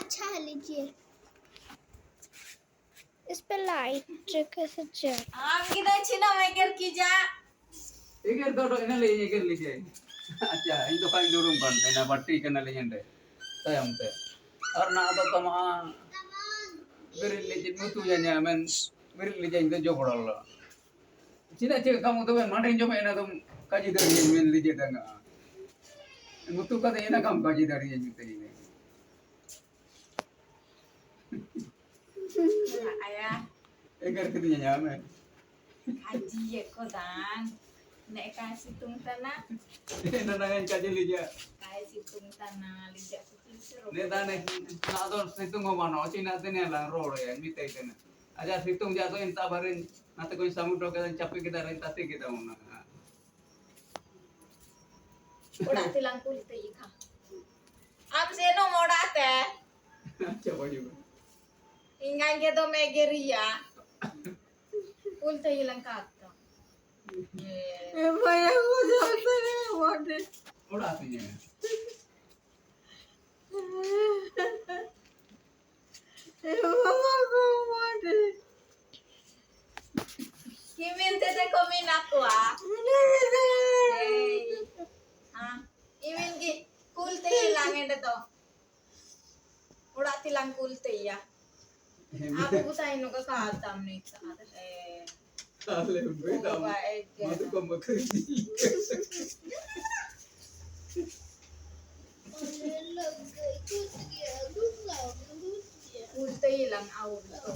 अच्छा है, लीजिए। इस पे लाइट कैसे चल? आप किधर छिना मैं कर की जा? एकर तो ina ले एकर लीजिए। अच्छा इन तो Kine दुरुम kan ina batti kana le yende tayam te और ना तो तमा बिरिल लीजिए मुतु जन्या men बिरिल लीजिए इनके जो पड़ाला चिना चे kamu तो माने जो मैं ना तुम काजी दरी men लीजिए तंगा मुतु का देना काम काजी दरी है मिते ini Ayah, एकर कितनी जन्या men haji ya kodan. Nek kasih tung tanah, ina na kan kaji लीजिए kasih tung tanah lijak kecil seru. ने दाने ना तो सितुंग हो मानो चिना तेने ला रोड है मिते तेने आजा सितुंग जा तो इंता भरिन ना तो कोई समुद्र के चप्पी के दारे ताते के दाउना Udah tilang kulit ikan. Ab seno modate. अच्छा बड़ी Ingan ke do megeria. Kulit ilang kata. मैं को जाते हैं वाटे। उड़ाती है मम्मा को वाटे। Kimin tete komin aku ah. Ah, imin ki kulit ilang ende to. Udah tilang kulit ya. Aku butain nuka kata nih saat साले बेटा मत को मखरी kulit ilang awal to.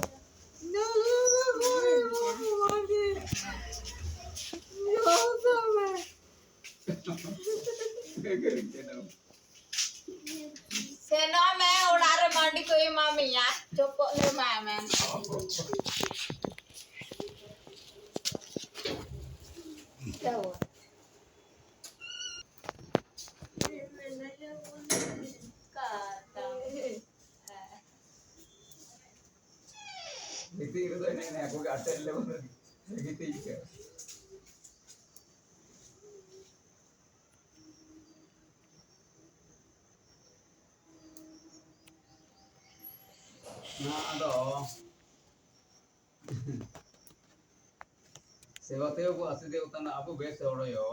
Seno me udara mandi ko yung mami ya, copok le mamen. Tahu. Kata. itu itu ini aku gak ada level gitu ya nah ada सेवते को आसे देवता ना आपको बेस ओड़ो यो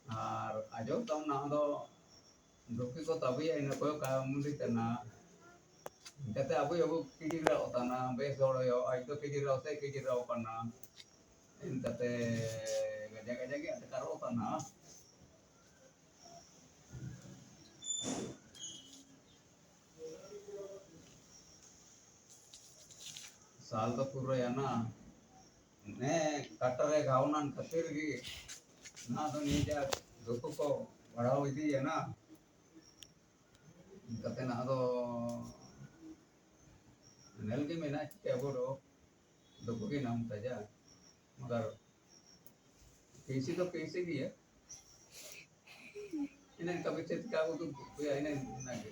और आजो तम ना दो दुखी को तभी इन को कामुली तना कहते आपको यो किजिरा होता ना बेस ओड़ो यो आज तो किजिरा होते किजिरा होपना इन कहते गजा गजा के अटकर होता ना साल तो पूरा या ना ने कटरे घावनान खतिर की ना तो नीचे दुख को बढ़ाओ इधी है ना कहते ना तो नल के में ना क्या बोलो दुख की नाम तजा मगर कैसी तो कैसे की है इन्हें कभी चेत का वो तो कोई इन्हें ना के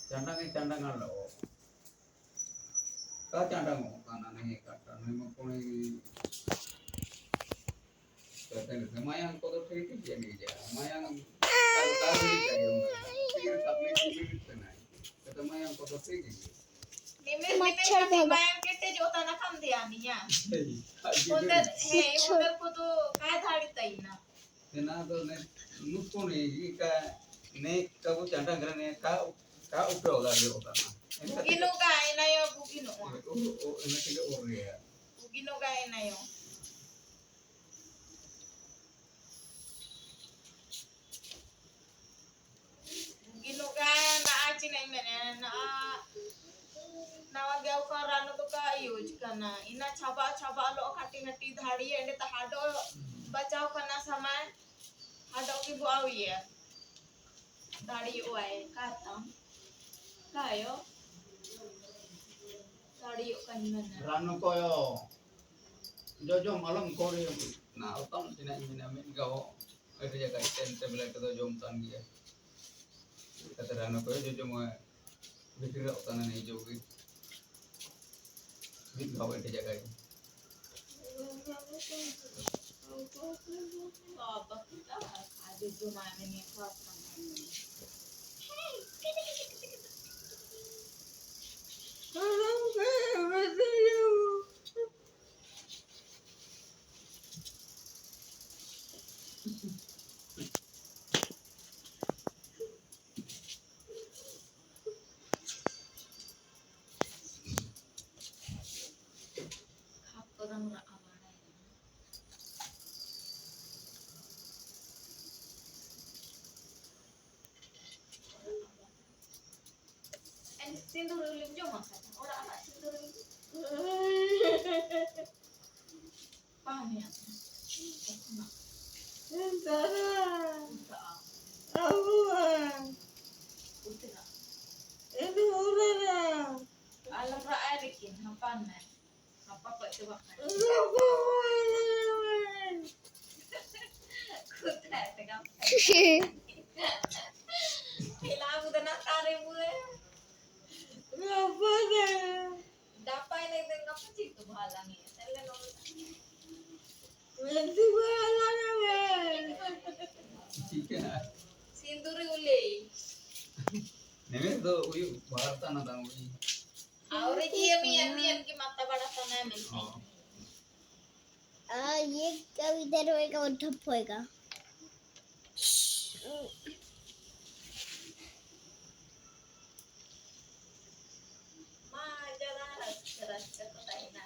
चंडा कर लो का चंडा मो काना नहीं काटा नहीं मो कोई कहते हैं माया को तो ठीक है नहीं जा माया का भी चाहिए फिर सबने भी नहीं कहते माया को तो ठीक है Machar bayang kete jota na kam dia nih ya. Under ko to kaya thadi tai na. ना तो ने नुस्को नहीं का ने का वो चंडा करने का उपयोग आ गया होता ना Bugino ka ina yo bugino. ओ इन्हें के और रहे हैं Bugino ka ina yo. Bugino ka na achi na imene na nawagyaw ka rano to ka use kana ina chaba lo khati nati dhadi ende ta hado bachao kana samay hado ki buaw ye dhadi oai kata kayo dhadi kan mana Ranu को यो जो मालूम कोरी ना उत्तम सिना इन्हें में गाओ ऐसे जगह टेबल के तो जोम तान गया कहते रानू को जो मैं बिक्री होता ना नहीं जो भी बिक गाओ ऐसे जगह Baba kita Dito namin yung kwarta. Alam ko, matino. Kapto na muna kawaray. And sindurulim jo maksudnya. Ora apa sindurulim. Paham ya? Enak. Entara. Udah. Abuan. Udah. Itu udah. Alam ra adikin hapan na. Apa kok coba kan? Abuan. Kuda tegang. Hilang udah natare mule. Apa dah? Dapai na itu ngapa sih itu halangi. Tele no. Nanti balas naman. Iya. Sinduri uli. Neme to uyu warta na tang uyu. Aure kiye mian की माता बड़ा तना में Oh. ये कभी इधर होएगा और ठप होएगा. मा जरा रस रस कताई ना